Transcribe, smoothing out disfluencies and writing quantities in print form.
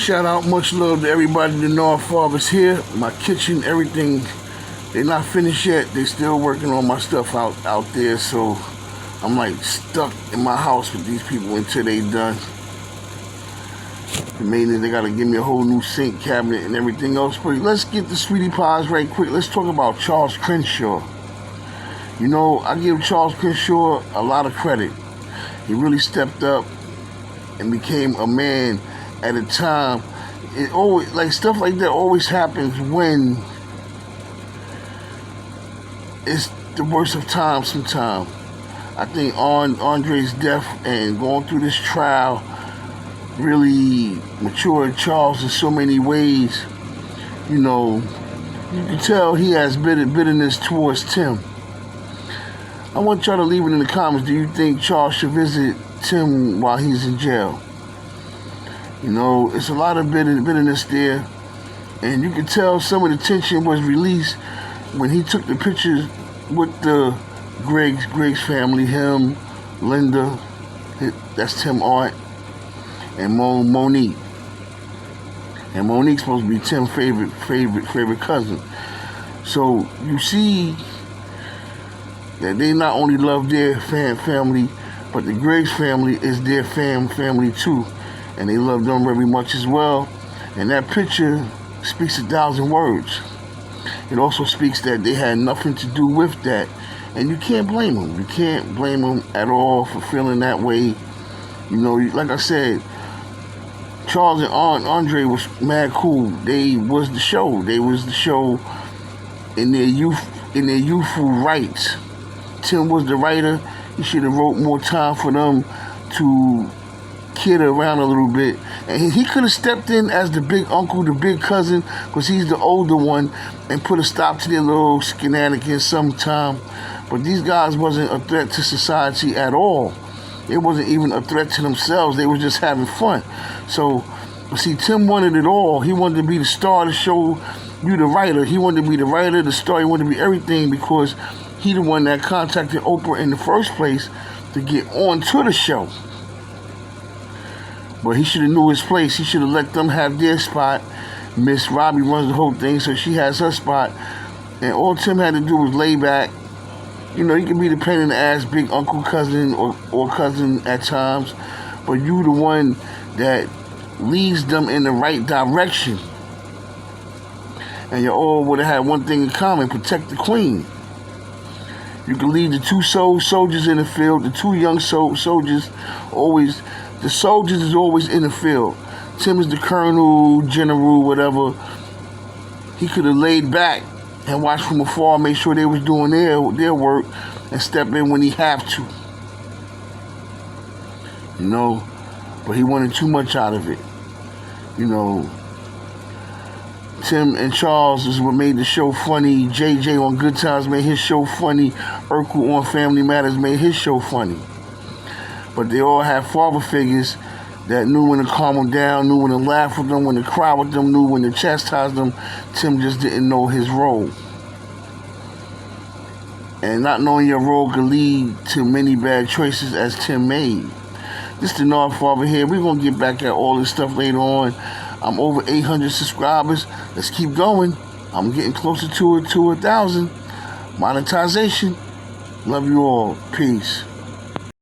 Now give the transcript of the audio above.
Shout out, much love to everybody. The North Fathers here. My kitchen, everything. They're not finished yet. They still working on my stuff out there. So I'm like stuck in my house with these people until they done. Mainly they gotta give me a whole new sink cabinet and everything else. But let's get the sweetie pies right quick. Let's talk about Charles Crenshaw. You know, I give Charles Crenshaw a lot of credit. He really stepped up and became a man at a time. It always, like, stuff like that always happens when it's the worst of times sometimes. I think Andre's death and going through this trial really matured Charles in so many ways. You know, you can tell he has bitterness towards Tim. I want y'all to leave it in the comments. Do you think Charles should visit Tim while he's in jail? You know, it's a lot of bitterness there. And you can tell some of the tension was released when he took the pictures with the Greg's family, him, Linda, that's Tim's aunt, and Monique. And Monique's supposed to be Tim's favorite cousin. So you see that they not only love their family, but the Greg's family is their family too. And they love them very much as well. And that picture speaks 1,000 words. It also speaks that they had nothing to do with that. And you can't blame them. You can't blame them at all for feeling that way. You know, like I said, Charles and Andre was mad cool. They was the show. They was the show in their youthful rights. Tim was the writer. He should have wrote more time for them to kid around a little bit. And he could have stepped in as the big uncle, the big cousin, because he's the older one, and put a stop to their little shenanigans sometime. But these guys wasn't a threat to society at all. It wasn't even a threat to themselves. They were just having fun. So, see, Tim wanted it all. He wanted to be the star of the show, you the writer. He wanted to be the writer, the star. He wanted to be everything because he the one that contacted Oprah in the first place to get on to the show. But he should have knew his place. He should have let them have their spot. Miss Robbie runs the whole thing, so she has her spot. And all Tim had to do was lay back. You know, you can be the pain in the ass, big uncle, cousin, or cousin at times. But you the one that leads them in the right direction. And you all would have had one thing in common: protect the queen. You can leave the two soldiers in the field, the two young soldiers always. The soldiers is always in the field. Tim is the colonel, general, whatever. He could have laid back and watched from afar, make sure they was doing their work, and step in when he have to. You know, but he wanted too much out of it. You know, Tim and Charles is what made the show funny. JJ on Good Times made his show funny. Urkel on Family Matters made his show funny. But they all had father figures that knew when to calm them down, knew when to laugh with them, when to cry with them, knew when to chastise them. Tim just didn't know his role. And not knowing your role could lead to many bad choices as Tim made. This is the North Father here. We're going to get back at all this stuff later on. I'm over 800 subscribers. Let's keep going. I'm getting closer to 1,000. Monetization. Love you all. Peace.